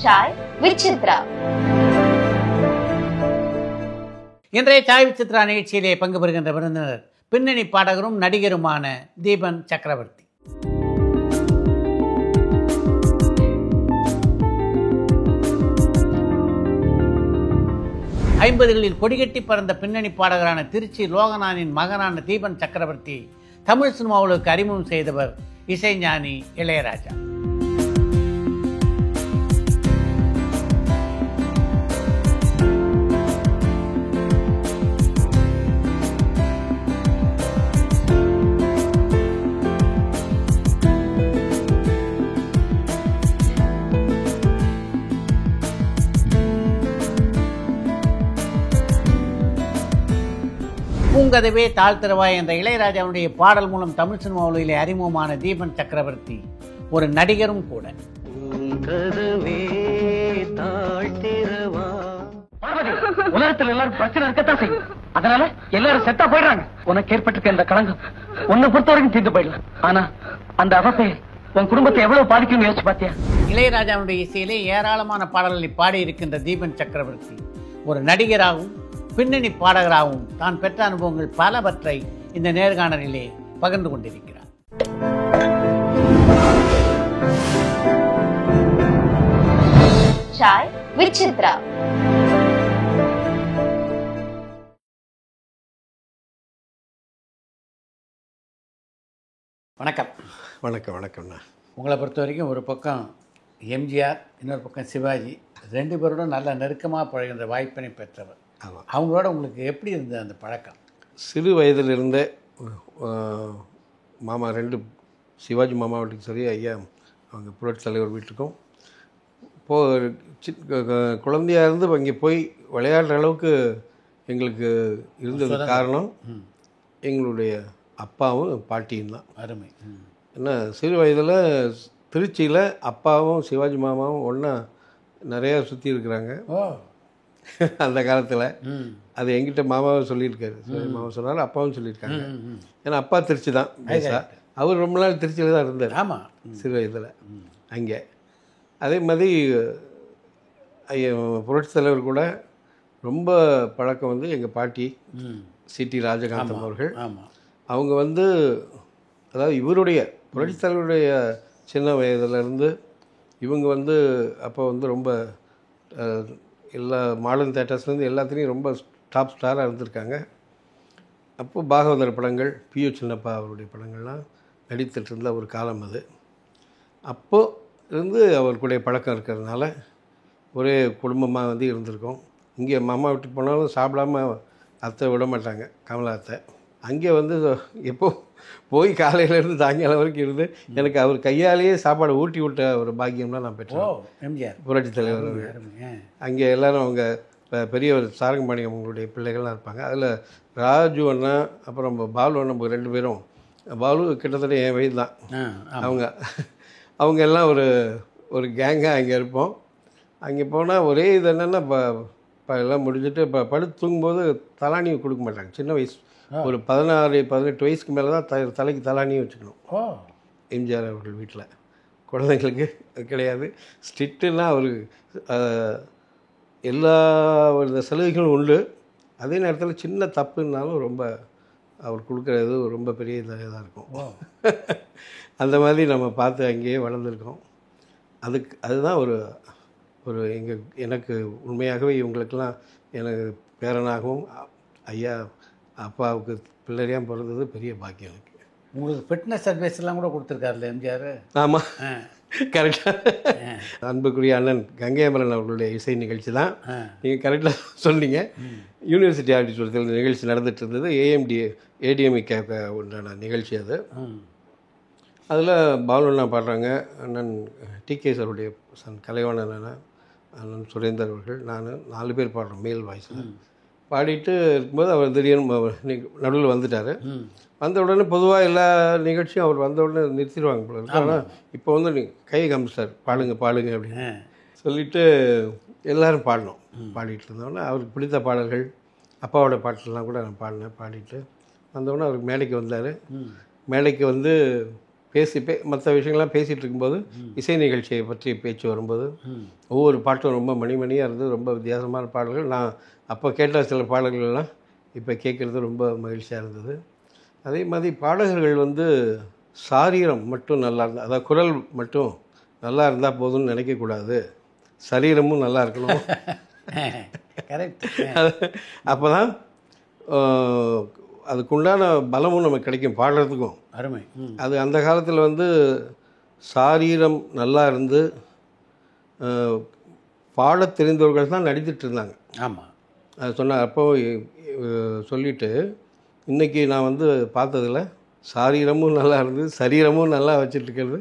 Sai with Chitra. இன்றைய Sai with Chitra நிகழ்ச்சியிலே பங்கு பெறுகின்ற விருந்தினர் பின்னணி பாடகரும் நடிகருமான தீபன் சக்கரவர்த்தி. ஐம்பதுகளில் கொடிகட்டி பறந்த பின்னணி பாடகரான திருச்சி லோகநாதனின் மகனான தீபன் சக்கரவர்த்தி தமிழ் சினிமாவுக்கு அறிமுகம் செய்தவர் இசைஞானி இளையராஜா. பூங்கதவே தாழ்த்திரவாய் என்ற இளையராஜாவுடைய பாடல் மூலம் தமிழ் சினிமா உலகிலே அறிமுகமான தீபன் சக்கரவர்த்தி ஒரு நடிகரும் கூட. உலகத்தில் எல்லாரும் பிரச்சனை இருக்கத்தான் செய்யும், அதனால எல்லாரும் செத்தா போயிடுறாங்க. உனக்கு ஏற்பட்டிருக்க இந்த களங்கம் உன்னை பொறுத்த வரைக்கும் தீர்ந்து போயிடலாம். ஆனா அந்த அவப்பை உன் குடும்பத்தை எவ்வளவு பாதிக்கும் யோசிச்சு பாத்தியா? இளையராஜாவுடைய இசையிலே ஏராளமான பாடல்களை பாடி இருக்கின்ற தீபன் சக்கரவர்த்தி ஒரு நடிகராகவும் பின்னணி பாடகராகவும் தான் பெற்ற அனுபவங்கள் பலவற்றை இந்த நேர்காணலிலே பகிர்ந்து கொண்டிருக்கிறார். சாய் வித் சித்ரா. வணக்கம். வணக்கம். வணக்கம்ண்ணா. உங்களை பொறுத்த வரைக்கும் ஒரு பக்கம் எம்ஜிஆர், இன்னொரு பக்கம் சிவாஜி, ரெண்டு பேரோட நல்ல நெருக்கமாக பழகின்ற வாய்ப்பினை பெற்றவர். ஆமாம். அவங்களோட உங்களுக்கு எப்படி இருந்தது அந்த பழக்கம்? சிறு வயதிலிருந்தே மாமா ரெண்டு சிவாஜி மாமா வீட்டுக்கும் சரி, ஐயா அவங்க புரட்சி தலைவர் வீட்டுக்கும் குழந்தையாக இருந்து அங்கே போய் விளையாடுற அளவுக்கு எங்களுக்கு இருந்தது காரணம் எங்களுடைய அப்பாவும் பாட்டியும் தான். அருமை. ஏன்னா சிறு வயதில் திருச்சியில் அப்பாவும் சிவாஜி மாமாவும் ஒன்றா நிறையா சுற்றி இருக்கிறாங்க. அந்த காலத்தில் அது எங்கிட்ட மாமாவை சொல்லியிருக்காரு. மாமா சொன்னாலும் அப்பாவும் சொல்லியிருக்காங்க. ஏன்னா அப்பா திருச்சி தான் பேசா, அவர் ரொம்ப நாள் திருச்சியில் தான் இருந்தார். ஆமாம், சிறு வயதில் அங்கே. அதே மாதிரி ஐயா புரட்சி தலைவர் கூட ரொம்ப பழக்கம் வந்து எங்கள் பாட்டி சிடி ராஜகாந்தம் அவர்கள். அவங்க வந்து அதாவது இவருடைய புரட்சி தலைவருடைய சின்ன வயதுலேருந்து இவங்க வந்து அப்போ வந்து ரொம்ப எல்லா மாடர்ன் தேட்டர்ஸ்லேருந்து எல்லாத்துலேயும் ரொம்ப டாப் ஸ்டாராக இருந்திருக்காங்க. அப்போது பாகவதர் படங்கள், பியு சின்னப்பா அவருடைய படங்கள்லாம் நடித்துட்டு இருந்த ஒரு காலம் அது. அப்போது இருந்து அவருடைய பழக்கம் இருக்கிறதுனால ஒரே குடும்பமாக வந்து இருந்திருக்கோம். இங்கே மாமா வீட்டுக்கு போனாலும் சாப்பிடாம அத்தை விட மாட்டாங்க, கமலா அத்தை. அங்கே வந்து எப்போ போய் காலையிலேருந்து சாயங்காலம் வரைக்கும் இருந்து எனக்கு அவர் கையாலேயே சாப்பாடு ஊட்டி விட்ட ஒரு பாக்கியம்லாம் நான் பெற்றேன். எம்ஜிஆர் புரட்சி தலைவர் அங்கே எல்லோரும் அவங்க பெரியவர் சாரங்கபாணி அவங்களுடைய பிள்ளைகள்லாம் இருப்பாங்க. அதில் ராஜு அண்ணா அப்புறம் பாலு அண்ணா ரெண்டு பேரும். பாலு கிட்டத்தட்ட என் வயது தான். அவங்க எல்லாம் ஒரு கேங்காக அங்கே இருப்போம். அங்கே போனால் ஒரே இது என்னென்னா எல்லாம் முடிஞ்சுட்டு படுத்து தூங்கும்போது தலானி கொடுக்க மாட்டாங்க. சின்ன வயசு ஒரு 16-18 வயசுக்கு மேலே தான் தலைக்கு தலானியும் வச்சுக்கணும். எம்ஜிஆர் அவர்கள் வீட்டில் குழந்தைங்களுக்கு கிடையாது. ஸ்ட்ரிக்ட்டுன்னா அவருக்கு எல்லா இந்த சலுகைகளும் உண்டு. அதே நேரத்தில் சின்ன தப்புன்னாலும் ரொம்ப அவர் கொடுக்குறது ரொம்ப பெரிய இதாக இருக்கும். அந்த மாதிரி நம்ம பார்த்து அங்கேயே வளர்ந்துருக்கோம். அதுதான் ஒரு எனக்கு உண்மையாகவே இவங்களுக்கெல்லாம் எனக்கு பேரனாகவும் ஐயா அப்பாவுக்கு பிள்ளையாக பிறந்தது பெரிய பாக்கியம் எனக்கு. உங்களுக்கு ஃபிட்னஸ் சர்வீஸ் எல்லாம் கூட கொடுத்துருக்காருல்ல எம்ஜிஆர்? ஆமாம், கரெக்டாக. அன்புக்குரிய அண்ணன் கங்கை அமரன் அவர்களுடைய இசை நிகழ்ச்சி தான் நீங்கள் கரெக்டாக சொன்னீங்க. யூனிவர்சிட்டி ஆடிட்டோரியத்தில் நிகழ்ச்சி நடந்துகிட்டு இருந்தது. ஏடிஎம்இ உண்டான நிகழ்ச்சி அது. அதில் பாலுண்ணா பாடுறாங்க, அண்ணன் டிகே சாருடைய சன் கலைவாணன் அண்ணன் சுரேந்தர் அவர்கள், நான் 4 பேர் பாடுறோம் மேல் வாய்ஸில். பாடிட்டு இருக்கும்போது அவர் திடீர்னு நடுவில் வந்துட்டார். வந்த உடனே பொதுவாக எல்லா நிகழ்ச்சியும் அவர் வந்த உடனே நிறுத்திடுவாங்க போல இருக்கு. ஆனால் இப்போ வந்து நீ கை காமிச்சிட்டார், பாடுங்க அப்படின்னு சொல்லிவிட்டு எல்லோரும் பாடினோம். பாடிட்டு இருந்தோடனே அவருக்கு பிடித்த பாடல்கள் அப்பாவோட பாட்டெல்லாம் கூட நான் பாடிட்டு வந்தோடனே அவருக்கு மேடைக்கு வந்தார். மேடைக்கு வந்து மற்ற விஷயங்கள்லாம் பேசிகிட்டு இருக்கும்போது இசை நிகழ்ச்சியை பற்றி பேச்சு வரும்போது ஒவ்வொரு பாட்டும் ரொம்ப மணிமணியாக இருந்தது. ரொம்ப வித்தியாசமான பாடல்கள். நான் அப்போ கேட்ட சில பாடல்கள்லாம் இப்போ கேட்குறது ரொம்ப மகிழ்ச்சியாக இருந்தது. அதே மாதிரி பாடகர்கள் வந்து சாரீரம் மட்டும் நல்லா இருந்தால், அதாவது குரல் மட்டும் நல்லா இருந்தால் போதும்னு நினைக்கக்கூடாது, சரீரமும் நல்லா இருக்கணும். கரெக்ட். அப்போ தான் அதுக்குண்டான பலமும் நமக்கு கிடைக்கும் பாடுறதுக்கும். அருமை. அது அந்த காலத்தில் வந்து சாரீரம் நல்லா இருந்து பாடத் தெரிந்தவர்கள் தான் நடித்துட்டு இருந்தாங்க. ஆமாம், அது சொன்னார். அப்போ சொல்லிவிட்டு இன்றைக்கி நான் வந்து பார்த்ததில் சாரீரமும் நல்லா இருந்து சரீரமும் நல்லா வச்சுட்டுருக்கிறது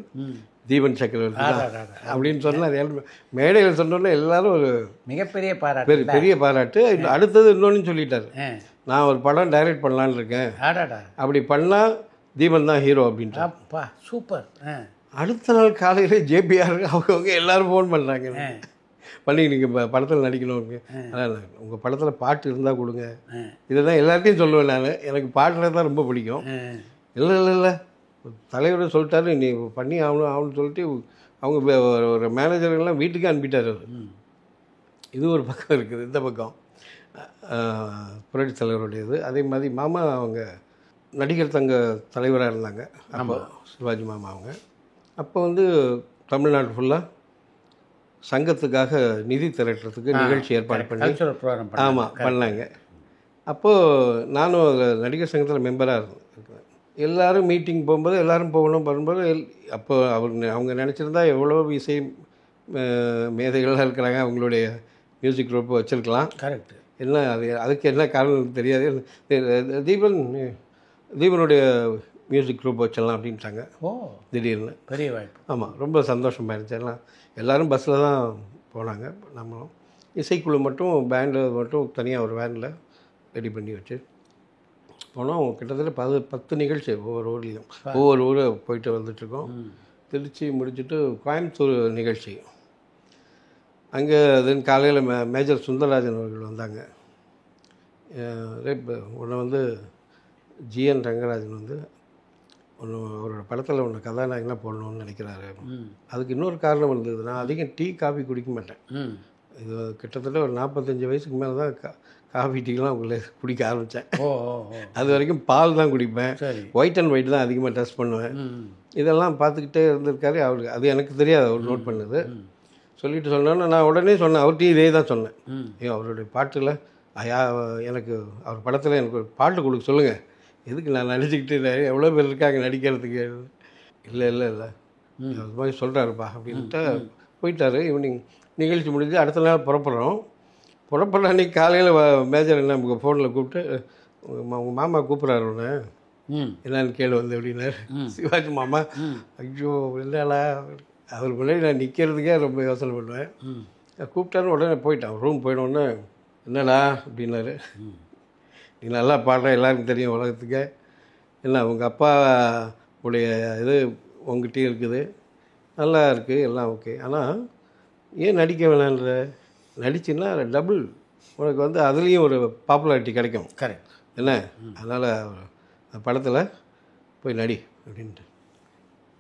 தீபன் சக்கரவர்த்தி தான் அப்படின்னு சொன்னால் அது மேடையில் சொன்னோன்னே எல்லாரும் ஒரு மிகப்பெரிய பாராட்டு, பெரிய பாராட்டு. அடுத்தது இன்னொன்று சொல்லிட்டார், நான் ஒரு படம் டைரக்ட் பண்ணலான்னு இருக்கேன், அப்படி பண்ணால் தீபன் தான் ஹீரோ அப்படின்ட்டு. அப்பா சூப்பர். அடுத்த நாள் காலையில் ஜேபிஆர் அவங்க எல்லோரும் ஃபோன் பண்ணுறாங்க, பண்ணி நீங்கள் படத்தில் நடிக்கணும், அதான் உங்கள் படத்தில் பாட்டு இருந்தால் கொடுங்க. இதை தான் எல்லாத்தையும் சொல்லுவேன் நான், எனக்கு பாட்டுறது தான் ரொம்ப பிடிக்கும். இல்லை இல்லை இல்லை தலைவர் சொல்லிட்டாரு நீ பண்ணி ஆகணும்னு சொல்லிட்டு அவங்க ஒரு மேனேஜர்கள்லாம் வீட்டுக்கே அனுப்பிட்டார் அவர். இது ஒரு பக்கம் இருக்குது. இந்த பக்கம் புரட்சி தலைவருடையது. அதே மாதிரி மாமா அவங்க நடிகர் சங்க தலைவராக இருந்தாங்க அப்போ, சிவாஜி மாமா அவங்க. அப்போ வந்து தமிழ்நாடு ஃபுல்லாக சங்கத்துக்காக நிதி திரட்டுறதுக்கு நிகழ்ச்சி ஏற்பாடு பண்ணி ஆமாம் பண்ணாங்க. அப்போது நானும் நடிகர் சங்கத்தில் மெம்பராக இருக்கேன். எல்லோரும் மீட்டிங் போகும்போது எல்லோரும் போகும்போது அப்போ அவங்க நினச்சிருந்தா எவ்வளோ இசை மேதைகளாக இருக்கிறாங்க, அவங்களுடைய மியூசிக் குரூப் வச்சுருக்கலாம். கரெக்ட். என்ன அதுக்கு என்ன காரணம் தெரியாது. தீபனுடைய மியூசிக் குரூப் வச்சிடலாம் அப்படின்ட்டாங்க. ஓ, திடீர்னு பெரிய வாய்ப்பு. ஆமாம், ரொம்ப சந்தோஷமாக இருந்துச்சு. எல்லாம் எல்லோரும் பஸ்ஸில் தான் போனாங்க. நம்மளும் இசைக்குழு மட்டும் பேண்டு மட்டும் தனியாக ஒரு வேனில் ரெடி பண்ணி வச்சு போனோம். கிட்டத்தட்ட 10 நிகழ்ச்சி ஒவ்வொரு ஊர்லேயும், ஒவ்வொரு ஊரை போயிட்டு வந்துட்டுருக்கோம். திருச்சி முடிச்சுட்டு கோயம்புத்தூர் நிகழ்ச்சி. அங்கே தென் காலையில் மேஜர் சுந்தரராஜன் அவர்கள் வந்தாங்க. ஒன்று வந்து ஜிஎன் ரங்கராஜன் வந்து அவரோட படத்தில் ஒன்று கதாநாயகனாக போடணும்னு நினைக்கிறாரு. அதுக்கு இன்னொரு காரணம் இருந்தது, நான் அதிகம் டீ காஃபி குடிக்க மாட்டேன். இது கிட்டத்தட்ட ஒரு 45 வயசுக்கு மேலே தான் காஃபி டீலாம் உங்களை குடிக்க ஆரம்பித்தேன். அது வரைக்கும் பால் தான் குடிப்பேன், ஒயிட் அண்ட் ஒயிட் தான் அதிகமாக டெஸ்ட் பண்ணுவேன். இதெல்லாம் பார்த்துக்கிட்டே இருந்திருக்காரு அவருக்கு. அது எனக்கு தெரியாது, அவர் நோட் பண்ணது. சொல்லிட்டு சொன்னோன்னே நான் உடனே சொன்னேன், அவர்கிட்ட இதே தான் சொன்னேன். அவருடைய பாட்டில் எனக்கு அவர் படத்தில் எனக்கு ஒரு பாட்டு கொடுக்க சொல்லுங்கள். எதுக்கு நான் நடிச்சுக்கிட்டு எவ்வளோ பேர் இருக்காங்க நடிக்கிறதுக்கு. இல்லை இல்லை இல்லை அது மாதிரி சொல்கிறாருப்பா அப்படின்ட்டு போயிட்டார். ஈவினிங் நிகழ்ச்சி முடிஞ்சு அடுத்த நாள் புறப்படுற அன்றைக்கி காலையில் மேஜர் என்ன நமக்கு ஃபோனில் கூப்பிட்டு உங்கள் மாமா கூப்பிட்றாரு ஒன்று என்னன்னு கேளு வந்து அப்படின்னாரு. சிவாஜி மாமா. ஐயோ இல்லைடா, அவர் முன்னாடி நான் நிற்கிறதுக்கே ரொம்ப யோசனை பண்ணுவேன். கூப்பிட்டாரு, உடனே போயிட்டான். ரூம் போயிடோன்னே என்னடா அப்படின்னாரு. நீ நல்லா பாடுற, எல்லாருக்கும் தெரியும் உலகத்துக்கு, என்ன உங்கள் அப்பா உடைய இது உங்ககிட்டயும் இருக்குது, நல்லா இருக்குது, எல்லாம் ஓகே. ஆனால் ஏன் நடிக்க வேணான்ற, நடிச்சுன்னா டபுள் உனக்கு வந்து அதுலேயும் ஒரு பாப்புலாரிட்டி கிடைக்கும். கரெக்ட் என்ன, அதனால் அந்த படத்தில் போய் நடி அப்படின்ட்டு.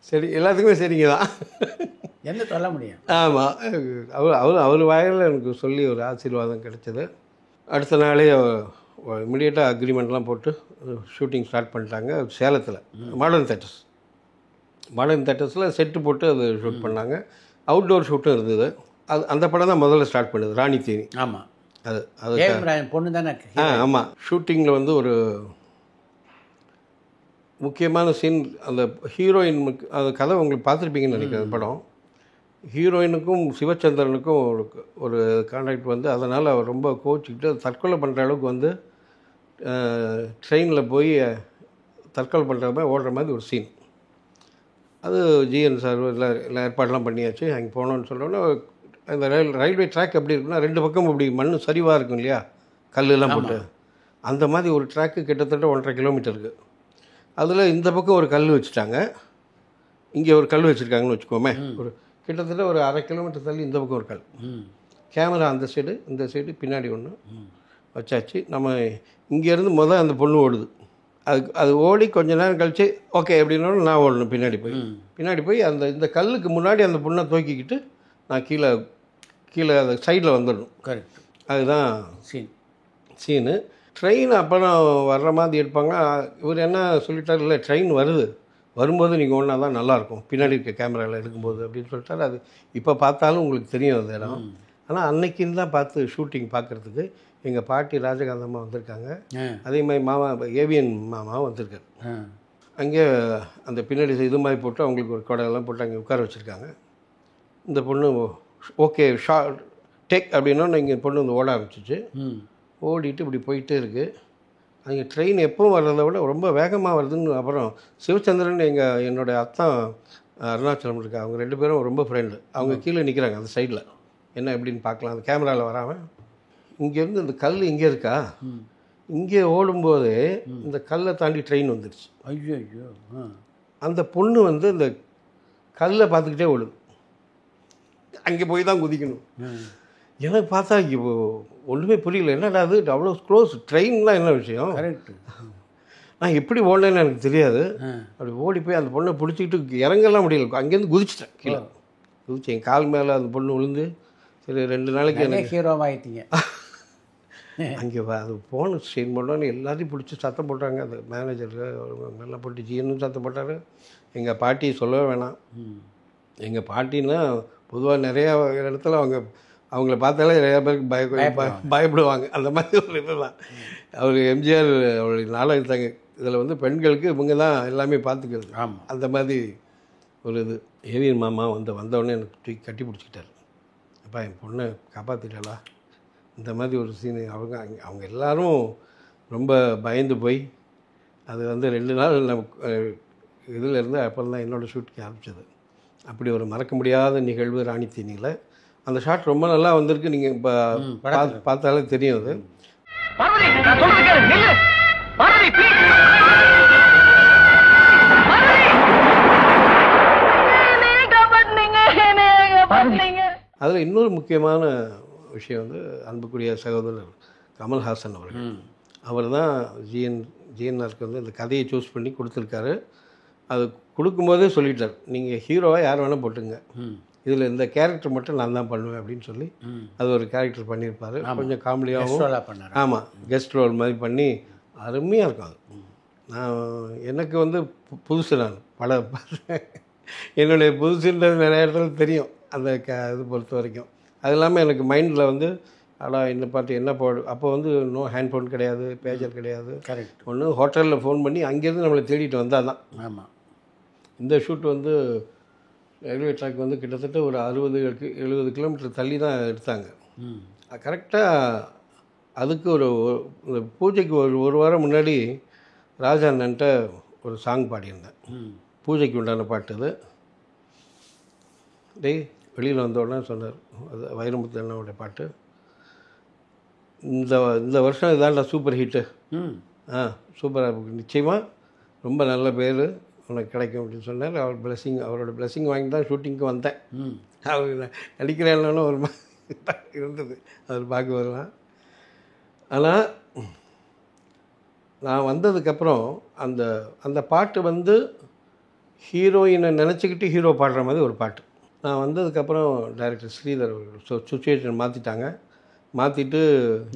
சரி, எல்லாத்துக்குமே சரிங்க தான், என்ன சொல்ல முடியும். ஆமாம், அவர் வாயில் எனக்கு சொல்லி ஒரு ஆசீர்வாதம் கிடைச்சது. அடுத்த நாளே இமிடியேட்டாக அக்ரிமெண்ட்லாம் போட்டு ஷூட்டிங் ஸ்டார்ட் பண்ணிட்டாங்க. சேலத்தில் மாடர்ன் தேட்டர்ஸில் செட்டு போட்டு அது ஷூட் பண்ணாங்க. அவுட்டோர் ஷூட்டும் இருந்தது. அந்த படம் தான் முதல்ல ஸ்டார்ட் பண்ணுது, ராணி தேனி. ஆமாம், அது பொண்ணு தானே. ஆமாம், ஷூட்டிங்கில் வந்து ஒரு முக்கியமான சீன், அந்த ஹீரோயின், அந்த கதை உங்களுக்கு பார்த்துருப்பீங்கன்னு நினைக்கிறேன். அந்த படம் ஹீரோயினுக்கும் சிவச்சந்திரனுக்கும் ஒரு கான்ட்ராக்ட் வந்து, அதனால் அவர் ரொம்ப கோச்சிக்கிட்டு தற்கொலை பண்ணுற அளவுக்கு வந்து ட்ரெயினில் போய் தற்கொலை பண்ணுற மாதிரி ஓடுற மாதிரி ஒரு சீன். அது ஜிஎன் சார் எல்லாம் ஏற்பாடெலாம் பண்ணியாச்சு. அங்கே போனோன்னு சொன்னோன்னா அந்த ரயில்வே ட்ராக் எப்படி இருக்குன்னா, 2 பக்கம் அப்படி மண் சரிவாக இருக்கும் இல்லையா, கல்லெல்லாம் போட்டு, அந்த மாதிரி ஒரு ட்ராக்கு கிட்டத்தட்ட 1.5 கிலோமீட்டருக்கு. அதில் இந்த பக்கம் ஒரு கல் வச்சுட்டாங்க, இங்கே ஒரு கல் வச்சுருக்காங்கன்னு வச்சுக்கோமே. ஒரு கிட்டத்தட்ட ஒரு 1/2 கிலோமீட்டர் தள்ளி இந்த பக்கம் ஒரு கல். கேமரா அந்த சைடு, இந்த சைடு பின்னாடி ஒன்று வச்சாச்சு. நம்ம இங்கேருந்து அந்த பொண்ணு ஓடுது, அது ஓடி கொஞ்ச நேரம் கழிச்சு ஓகே அப்படின்னாலும் நான் ஓடணும் பின்னாடி போய் இந்த கல்லுக்கு முன்னாடி அந்த பொண்ணை தூக்கிக்கிட்டு நான் கீழே அந்த சைடில் வந்துடணும். கரெக்ட். அதுதான் சீனு. ட்ரெயின் அப்புறம் வர்ற மாதிரி எடுப்பாங்க. இவர் என்ன சொல்லிட்டார், இல்லை ட்ரெயின் வரும்போது நீங்கள் ஒன்றா தான் நல்லாயிருக்கும் பின்னாடி இருக்க கேமராவில் எடுக்கும்போது அப்படின்னு சொல்லிட்டாரு. அது இப்போ பார்த்தாலும் உங்களுக்கு தெரியும் அந்த இடம். ஆனால் அன்னைக்குன்னு தான் பார்த்து ஷூட்டிங் பார்க்குறதுக்கு எங்கள் பாட்டி ராஜகாந்தம்மா வந்திருக்காங்க. அதே மாதிரி மாமா ஏவிஎன் மாமாவும் வந்திருக்காரு. அங்கே அந்த பின்னாடி இது மாதிரி போட்டு அவங்களுக்கு ஒரு கொடையெல்லாம் போட்டு அங்கே உட்கார வச்சுருக்காங்க. இந்த பொண்ணு ஓகே டேக் அப்படின்னா இங்கே பொண்ணு வந்து ஓட ஆரம்பிச்சிச்சு. ஓடிட்டு இப்படி போயிட்டே இருக்குது. அங்கே ட்ரெயின் எப்பவும் வர்றதை விட ரொம்ப வேகமாக வருதுன்னு. அப்புறம் சிவச்சந்திரன் என்னுடைய அத்தான் அருணாச்சலம் இருக்கா, அவங்க 2 பேரும் ரொம்ப ஃப்ரெண்டு. அவங்க கீழே நிற்கிறாங்க அந்த சைடில், என்ன எப்படின்னு பார்க்கலாம் அந்த கேமராவில் வராமல். இங்கேருந்து இந்த கல் இங்கே இருக்கா, இங்கே ஓடும்போது இந்த கல்லை தாண்டி ட்ரெயின் வந்துடுச்சு. ஐயோ. அந்த பொண்ணு வந்து இந்த கல்லை பார்த்துக்கிட்டே ஓடுது. அங்கே போய் தான் குதிக்கணும். எனக்கு பார்த்தா இப்போ ஒன்றுமே புரியல, என்னடா அது அவ்வளோ க்ளோஸ் ட்ரெயின்லாம் என்ன விஷயம். கரெக்டு. நான் எப்படி ஓடலன்னு எனக்கு தெரியாது. அப்படி ஓடி போய் அந்த பொண்ணை பிடிச்சிக்கிட்டு இறங்கலாம் முடியல. அங்கேருந்து குதிச்சிட்டேன் கீழே. குதிச்சு என் கால் மேலே அந்த பொண்ணு விழுந்து சரி 2 நாளைக்கு எனக்கு ஹீரோவாயிட்டீங்க. அங்கே அது போன சீன் பண்ணோன்னு எல்லாத்தையும் பிடிச்சி சத்தம் போட்டாங்க. அந்த மேனேஜர் நல்லா போட்டு ஜின்னு சத்தம் போட்டார். எங்கள் பாட்டி சொல்லவே வேணாம். எங்கள் பாட்டின்னா பொதுவாக நிறையா இடத்துல அவங்கள பார்த்தாலே நிறையா பேருக்கு பயப்படுவாங்க. அந்த மாதிரி ஒரு இதுதான். அவர் எம்ஜிஆர் அவருடைய நாடகத்தாங்க இதில் வந்து பெண்களுக்கு இவங்க தான் எல்லாமே பார்த்துக்கிறது. ஆமாம். அந்த மாதிரி ஒரு இது. ஏவிஎன் மாமா வந்தவுடனே எனக்கு தூக்கி கட்டி பிடிச்சிக்கிட்டார். அப்பா என் பொண்ணை காப்பாற்றிட்டாளா, இந்த மாதிரி ஒரு சீனு. அவங்க எல்லாரும் ரொம்ப பயந்து போய் அது வந்து 2 நாள் நம்ம இதில் இருந்து அப்புறம் தான் என்னோடய ஷூட்டிங் ஆரம்பிச்சது. அப்படி ஒரு மறக்க முடியாத நிகழ்வு ராணி தேனியில். அந்த ஷாட் ரொம்ப நல்லா வந்திருக்கு. நீங்கள் இப்போ பார்த்தாலே தெரியும் அது. அதில் இன்னொரு முக்கியமான விஷயம் வந்து அன்புக்குரிய சகோதரர் கமல்ஹாசன் அவர்கள். அவர் தான் ஜிஎன்ஆருக்கு வந்து இந்த கதையை சூஸ் பண்ணி கொடுத்துருக்காரு. அது கொடுக்கும்போதே சொல்லிட்டார், நீங்கள் ஹீரோவாக யார் வேணால் போட்டுங்க, இதில் இந்த கேரக்டர் மட்டும் நான் தான் பண்ணுவேன் அப்படின்னு சொல்லி அது ஒரு கேரக்டர் பண்ணியிருப்பார். கொஞ்சம் காமெடியாகவும் பண்ணார். ஆமாம், கெஸ்ட் ரோல் மாதிரி பண்ணி அருமையாக இருக்கும். அது எனக்கு வந்து புதுசு. நான் என்னுடைய புதுசுன்றது நிறைய இடத்துல தெரியும் அந்த இது பொறுத்த வரைக்கும். அது இல்லாமல் எனக்கு மைண்டில் வந்து இந்த பாட்டு என்ன போடு. அப்போ வந்து நோ ஹேண்ட் ஃபோன் கிடையாது, பேஜர் கிடையாது. கரெக்ட். ஒன்று ஹோட்டலில் ஃபோன் பண்ணி அங்கேருந்து நம்மளை தேடிட்டு வந்தால் தான். ஆமாம். இந்த ஷூட் வந்து ரயில்வே ட்ராக் வந்து கிட்டத்தட்ட ஒரு 60-70 கிலோமீட்டர் தள்ளி தான் எடுத்தாங்க. கரெக்டாக அதுக்கு ஒரு பூஜைக்கு ஒரு வாரம் முன்னாடி ராஜா அண்ணன்ட்ட ஒரு சாங் பாடியிருந்தேன். பூஜைக்கு உண்டான பாட்டு அது. வெளியில் வந்தோடனே சொன்னார், அது வைரமுத்து அண்ணாவுடைய பாட்டு, இந்த வருஷம் இதான்டா சூப்பர் ஹிட்டு. சூப்பராக இருக்கு, நிச்சயமாக ரொம்ப நல்ல பேர் உனக்கு கிடைக்கும் அப்படின்னு சொன்னார். அவரோட பிளெஸிங் வாங்கி தான் ஷூட்டிங்க்கு வந்தேன். அவர் நடிக்கிறேன்னு ஒரு இருந்தது, அவர் பார்க்க வரலாம். ஆனால் நான் வந்ததுக்கப்புறம் அந்த பாட்டு வந்து ஹீரோயினை நினச்சிக்கிட்டு ஹீரோ பாடுற மாதிரி ஒரு பாட்டு. நான் வந்ததுக்கப்புறம் டைரக்டர் ஸ்ரீதர் சுச்சுவேஷன் மாற்றிட்டாங்க. மாற்றிட்டு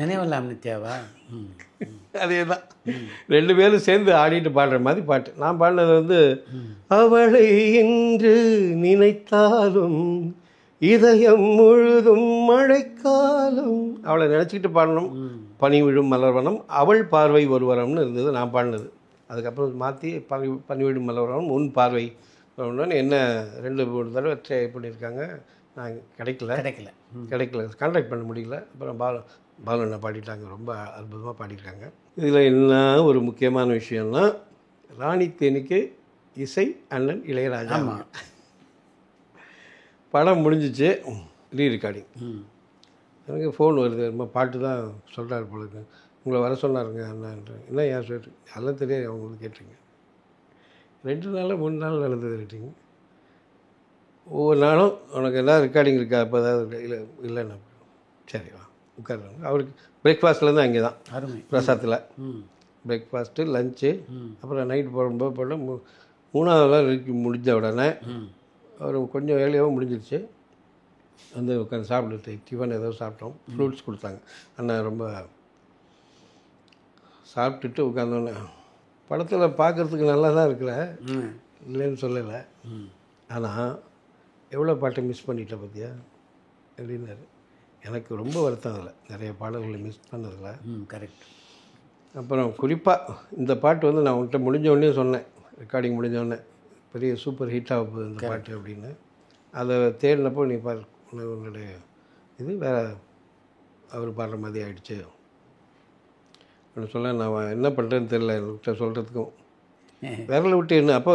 நினைவெல்லாம் நித்யாவா அதே தான் 2 பேரும் சேர்ந்து ஆடிட்டு பாடுற மாதிரி பாட்டு. நான் பாடினது வந்து அவளை என்று நினைத்தாலும் இதயம் முழுதும் மழைக்காலம், அவளை நினச்சிக்கிட்டு பாடணும். பனி விழும் மலர்வனம், அவள் பார்வை ஒரு வரம்னு இருந்தது நான் பாடினது. அதுக்கப்புறம் மாற்றி பனி விழும் மலர்வனம் உன் பார்வை என்ன 2-3 தடவை ட்ரை பண்ணியிருக்காங்க. நான் கிடைக்கல கான்டாக்ட் பண்ண முடியல. அப்புறம் பாலண்ணா பாடிட்டாங்க, ரொம்ப அற்புதமாக பாடியிருக்காங்க. இதில் என்ன ஒரு முக்கியமான விஷயம்னா, ராணி தேனிக்கு இசை அண்ணன் இளையராஜா. படம் முடிஞ்சிச்சு, ரீ ரெக்கார்டிங். எனக்கு ஃபோன் வருது, ரொம்ப பாட்டு தான் சொல்கிறாரு போல இருக்கு, உங்களை வர சொன்னாருங்க அண்ணான்ற. என்ன ஏன் சொல்லிட்டு அதெல்லாம் தெரியாது, அவங்களுக்கு கேட்டுருங்க. 2 நாள் 3 நாள் நடந்தது ரெட்டிங். ஒவ்வொரு நாளும் உனக்கு எதாவது ரெக்கார்டிங் இருக்கா, இப்போ ஏதாவது இல்லைண்ணா, சரி வா உட்காருவாங்க. அவருக்கு பிரேக்ஃபாஸ்ட்லேருந்து அங்கே தான் பிரசாத்தில் பிரேக்ஃபாஸ்ட்டு, லஞ்சு, அப்புறம் நைட் போகும்போது போல 3ஆவதுலாம் இருக்கு. முடிஞ்ச உடனே ஒரு கொஞ்சம் வேலையாகவும் முடிஞ்சிருச்சு. வந்து உட்காந்து சாப்பிட்டு டிஃபன் ஏதோ சாப்பிட்டோம். ஃப்ரூட்ஸ் கொடுத்தாங்க. அண்ணன் ரொம்ப சாப்பிட்டுட்டு உட்காந்தோன்னே, படத்தில் பார்க்குறதுக்கு நல்லா தான் இருக்கிற, இல்லைன்னு சொல்லலை, ஆனால் எவ்வளோ பாட்டை மிஸ் பண்ணிட்ட பார்த்தியா அப்படின்னாரு. எனக்கு ரொம்ப வருத்தம் அதில், நிறைய பாடல்களை மிஸ் பண்ணதில். கரெக்ட். அப்புறம் குறிப்பாக இந்த பாட்டு வந்து நான் உங்கள்கிட்ட முடிஞ்ச உடனே சொன்னேன், ரெக்கார்டிங் முடிஞ்சோடனே பெரிய சூப்பர் ஹிட் ஆக போகுது இந்த பாட்டு அப்படின்னு. அதை தேடினப்போ நீ பாரு, உன்னுடைய இது வேறு அவர் பாடுற மாதிரி ஆகிடுச்சு அப்படின்னு சொல்ல, நான் என்ன பண்ணுறேன்னு தெரியல என்கிட்ட சொல்கிறதுக்கும். விரலை விட்டு என்ன அப்போ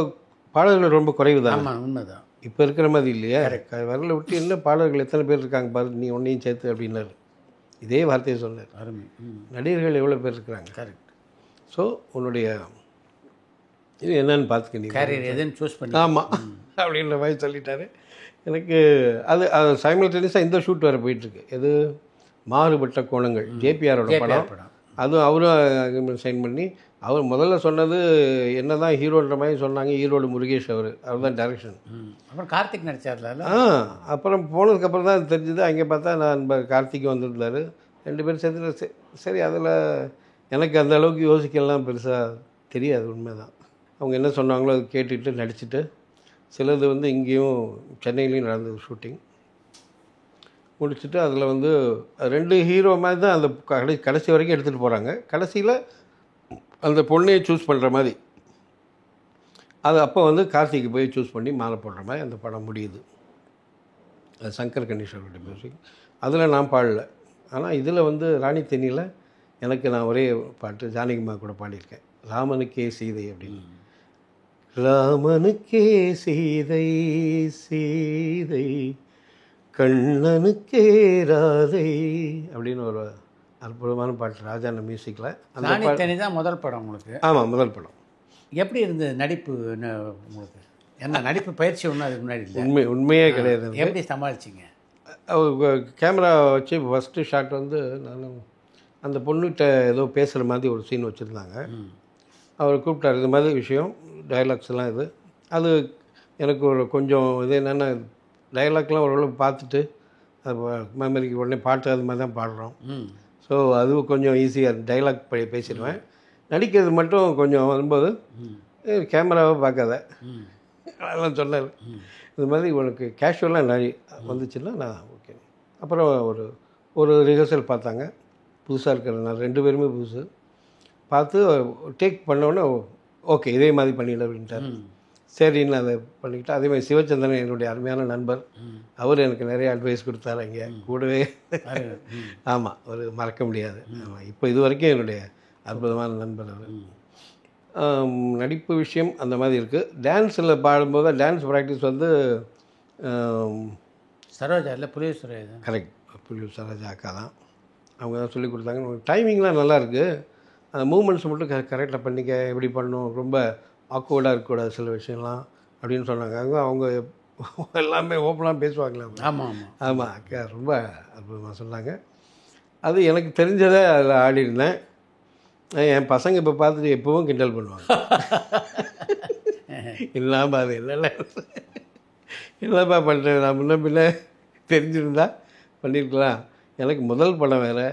பாடல்கள் ரொம்ப குறைவு தான். உண்மைதான். இப்போ இருக்கிற மாதிரி இல்லையா? விரலை விட்டு என்ன பாடல்கள் எத்தனை பேர் இருக்காங்க பாரு, நீ ஒன்றையும் சேர்த்து அப்படின்னாரு. இதே வார்த்தையை சொன்னார். அருமை. நடிகர்கள் எவ்வளோ பேர் இருக்கிறாங்க. கரெக்ட். ஸோ உன்னுடைய இது என்னன்னு பார்த்துக்க, நீ கேரியர் எதுன்னு சூஸ் பண்ணி. ஆமாம் அப்படின்ற மாதிரி சொல்லிட்டாரு. எனக்கு அது சைமல்டேனியஸாக இந்த ஷூட் வேறு போயிட்டுருக்கு. எது மாறுபட்ட கோணங்கள், ஜேபிஆரோட படம். அதுவும் அவரும் சைன் பண்ணி, அவர் முதல்ல சொன்னது என்ன தான் ஹீரோன்ற மாதிரி சொன்னாங்க. ஈரோடு முருகேஷ் அவர் தான் டைரக்ஷன். அப்புறம் கார்த்திக் நடிச்சார்ல. அப்புறம் போனதுக்கப்புறம் தான் தெரிஞ்சுது. அங்கே பார்த்தா நான் கார்த்திக் வந்திருந்தார். 2 பேரும் சேர்ந்து சரி. அதில் எனக்கு அந்த அளவுக்கு யோசிக்கலாம் பெருசாக தெரியாது. உண்மை தான். அவங்க என்ன சொன்னாங்களோ அது கேட்டுட்டு நடிச்சுட்டு, சிலது வந்து இங்கேயும் சென்னையிலையும் நடந்தது ஷூட்டிங் முடிச்சுட்டு, அதில் வந்து 2 ஹீரோ மாதிரி தான் அந்த கடைசி வரைக்கும் எடுத்துகிட்டு போகிறாங்க. கடைசியில் அந்த பொண்ணையை சூஸ் பண்ணுற மாதிரி, அது அப்போ வந்து கார்த்திக்கு போய் சூஸ் பண்ணி மாலை போடுற மாதிரி அந்த படம் முடியுது. அது சங்கர் கணேஷோட மியூசிக். அதில் நான் பாடல. ஆனால் இதில் வந்து ராணி தென்னியில் எனக்கு நான் ஒரே பாட்டு ஜானகிமா கூட பாடியிருக்கேன், ராமனுக்கே சீதை அப்படின்னு. ராமனுக்கே சீதை சீதை கண்ணனுக்கே ராதை அப்படின்னு ஒரு அற்புதமான பாட்டு, ராஜான மியூசிக்கில். அந்த பாட்டு தான் முதல் படம் உங்களுக்கு? ஆமாம், முதல் படம். எப்படி இருந்தது நடிப்பு உங்களுக்கு? என்ன நடிப்பு பயிற்சி ஒன்றும் அதுக்கு முன்னாடி இல்லை? உண்மையே கிடையாது. எப்படி சமாளிச்சிங்க? கேமரா வச்சு ஃபஸ்ட்டு ஷாட் வந்து நான் அந்த பொண்ணுகிட்ட ஏதோ பேசுகிற மாதிரி ஒரு சீன் வச்சுருந்தாங்க. அவர் கூப்பிட்டார், இது மாதிரி விஷயம், டைலாக்ஸ் எல்லாம் இது. அது எனக்கு ஒரு கொஞ்சம் இது என்னென்னா, டைலாக்லாம் ஓரளவு பார்த்துட்டு அது மெமரிக்கு உடனே பாட்டு அது மாதிரி தான் பாடுறோம். ஸோ அது கொஞ்சம் ஈஸியாக டைலாக் பேசிடுவேன். நடிக்கிறது மட்டும் கொஞ்சம் வரும்போது கேமராவை பார்க்காத அதெல்லாம் சொன்னார். இது மாதிரி உனக்கு கேஷுவலாக நிறைய வந்துச்சுன்னா நான் ஓகே. அப்புறம் ஒரு ரிஹர்சல் பார்த்தாங்க, புதுசாக இருக்கிறதுனால 2 பேருமே புதுசு. பார்த்து டேக் பண்ணோன்னே ஓகே இதே மாதிரி பண்ணிவிட அப்படின்ட்டார். சரின்னு அதை பண்ணிக்கிட்டு, அதே மாதிரி சிவச்சந்திரன் என்னுடைய அருமையான நண்பர், அவர் எனக்கு நிறைய அட்வைஸ் கொடுத்தாரு அங்கே கூடவே. ஆமாம், ஒரு மறக்க முடியாது. ஆமாம், இப்போ இது வரைக்கும் என்னுடைய அற்புதமான நண்பர் அவர். நடிப்பு விஷயம் அந்த மாதிரி இருக்குது. டான்ஸில் பாடும்போது டான்ஸ் ப்ராக்டிஸ் வந்து சரோஜா இல்லை, புலியூர் கரெக்ட், புலியூர் சரோஜா அக்கா தான். அவங்க தான் சொல்லி கொடுத்தாங்க. டைமிங்லாம் நல்லாயிருக்கு, அந்த மூமெண்ட்ஸ் மட்டும் கரெக்டாக பண்ணிக்க, எப்படி பண்ணணும், ரொம்ப ஆக்வர்டாக இருக்கக்கூடாது சில விஷயம்லாம் அப்படின்னு சொன்னாங்க. அவங்க எல்லாமே ஓப்பனாக பேசுவாங்களே. ஆமாம் ஆமாம் ஆமாம், அக்கா ரொம்ப அற்புதமாக சொன்னாங்க. அது எனக்கு தெரிஞ்சதை அதில் ஆடிருந்தேன். என் பசங்க இப்போ பார்த்துட்டு எப்பவும் கிண்டல் பண்ணுவாங்க. இல்லாமல் அது இல்லைப்பா பண்ணுறேன், நான் முன்ன பின்ன தெரிஞ்சிருந்தா பண்ணியிருக்கலாம். எனக்கு முதல் படம் வேறு,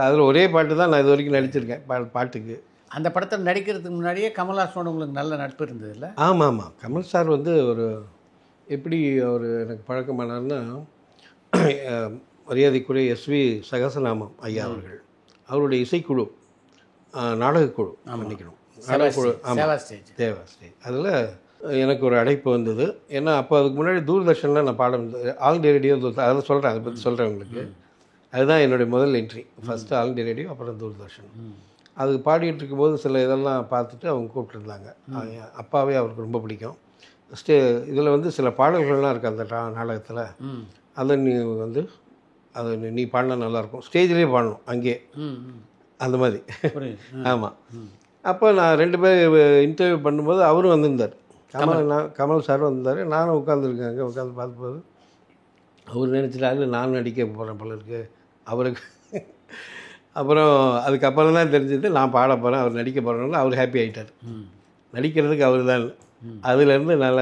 அதில் ஒரே பாட்டு தான் நான் இது வரைக்கும் நடிச்சிருக்கேன். பாட்டுக்கு அந்த படத்தில் நடிக்கிறதுக்கு முன்னாடியே கமல்ஹாசனோட உங்களுக்கு நல்ல நட்பு இருந்தது இல்லை? ஆமாம் ஆமாம். கமல் சார் வந்து எப்படி அவர் எனக்கு பழக்கமானார்னா, மரியாதைக்குரிய SV சகசநாமம் ஐயா அவர்கள், அவருடைய இசைக்குழு, நாடகக்குழு மன்னிக்கணும், நாடகக்குழு, தேவா ஸ்டேஜ், அதில் எனக்கு ஒரு அழைப்பு வந்தது. ஏன்னா அப்போ அதுக்கு முன்னாடி தூர்தர்ஷனில் நான் பாடம் ஆல் இண்டியா ரேடியோ, அதை சொல்கிறேன், அதை பற்றி சொல்கிறேன் உங்களுக்கு. அதுதான் என்னுடைய முதல் entry. First all India radio, அப்புறம் தூர்தர்ஷன். அது பாடிட்டு இருக்கும்போது சில இதெல்லாம் பார்த்துட்டு அவங்க கூப்பிட்டுருந்தாங்க. அப்பாவே அவருக்கு ரொம்ப பிடிக்கும். இதில் வந்து சில பாடல்கள்லாம் இருக்குது அந்த நாடகத்தில், அதை நீ வந்து நீ பாடினா நல்லாயிருக்கும், ஸ்டேஜ்லேயே பாடணும் அங்கேயே, அந்த மாதிரி. ஆமாம். அப்போ நான் 2 பேர் இன்டர்வியூ பண்ணும்போது அவரும் வந்திருந்தார், கமல் சாரும் வந்திருந்தார். நானும் உட்காந்துருக்கேன் அங்கே, உட்காந்து பார்க்கும்போது அவர் நினச்சிட்டாரு நான் நடிக்க போகிறேன் போல இருக்கு. அவருக்கு அப்புறம் அதுக்கப்புறம் தான் தெரிஞ்சது நான் பாட போகிறேன், அவர் நடிக்க போகிறனால அவர் ஹாப்பி ஆகிட்டார். நடிக்கிறதுக்கு அவர் தான். அதுலேருந்து நல்ல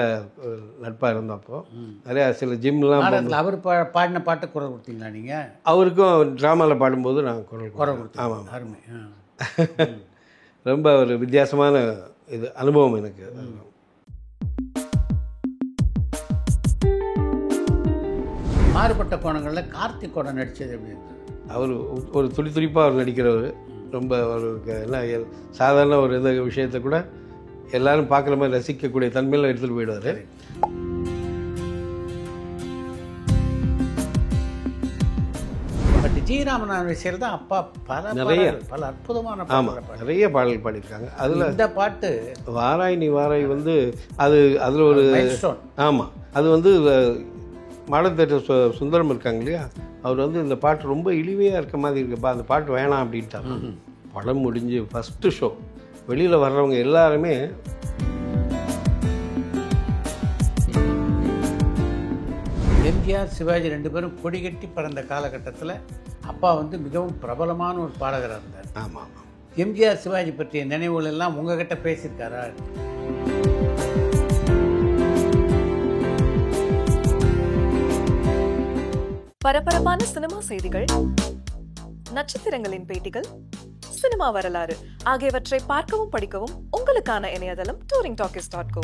நட்பாக இருந்தோம். அப்போது நிறையா சில ஜிம்லாம் அவர் பாடின பாட்டு குரல் கொடுத்தீங்களா நீங்கள்? அவருக்கும் ட்ராமாவில் பாடும்போது நான் குரல் கொடுத்தேன். ஆமாம், அருமை. ரொம்ப ஒரு வித்தியாசமான இது அனுபவம் எனக்கு. மாறுபட்ட கோணங்களில் கார்த்திக்கோட நடித்தது எப்படி இருந்தது? அவர் ஒரு துடிப்பாக அவர் நடிக்கிறவர். ரொம்ப அவருக்கு என்ன சாதாரண ஒரு இந்த விஷயத்தை கூட எல்லாரும் பார்க்குற மாதிரி ரசிக்கக்கூடிய தன்மையில் எடுத்துகிட்டு போயிடுவார். பட் ஜி ராமநாதன் விஷயம் தான் அப்பா பல அற்புதமான நிறைய பாடல்கள் பாடியிருக்காங்க. அதில் இந்த பாட்டு வாராய் நீ வாராய் வந்து அதில் ஒரு ஆமாம், அது வந்து மாடல் தேட்டர் சுந்தரம் இருக்காங்க இல்லையா, அவர் வந்து இந்த பாட்டு ரொம்ப இழிவையாக இருக்க மாதிரி இருக்குப்பா, அந்த பாட்டு வேணாம் அப்படின்ட்டாங்க. படம் முடிஞ்சு ஃபஸ்ட்டு ஷோ வெளியில் வர்றவங்க எல்லாருமே எம்ஜிஆர் சிவாஜி 2 பேரும் கொடி கட்டி பறந்த காலகட்டத்தில் அப்பா வந்து மிகவும் பிரபலமான ஒரு பாடகராக இருந்தார். ஆமாம். எம்ஜிஆர் சிவாஜி பற்றிய நினைவுகள் எல்லாம் உங்ககிட்ட பேசியிருக்காரா? பரபரப்பான சினிமா செய்திகள், நட்சத்திரங்களின் பேட்டிகள், சினிமா வரலாறு ஆகியவற்றை பார்க்கவும் படிக்கவும் உங்களுக்கான இணையதளம் touringtalkies.co.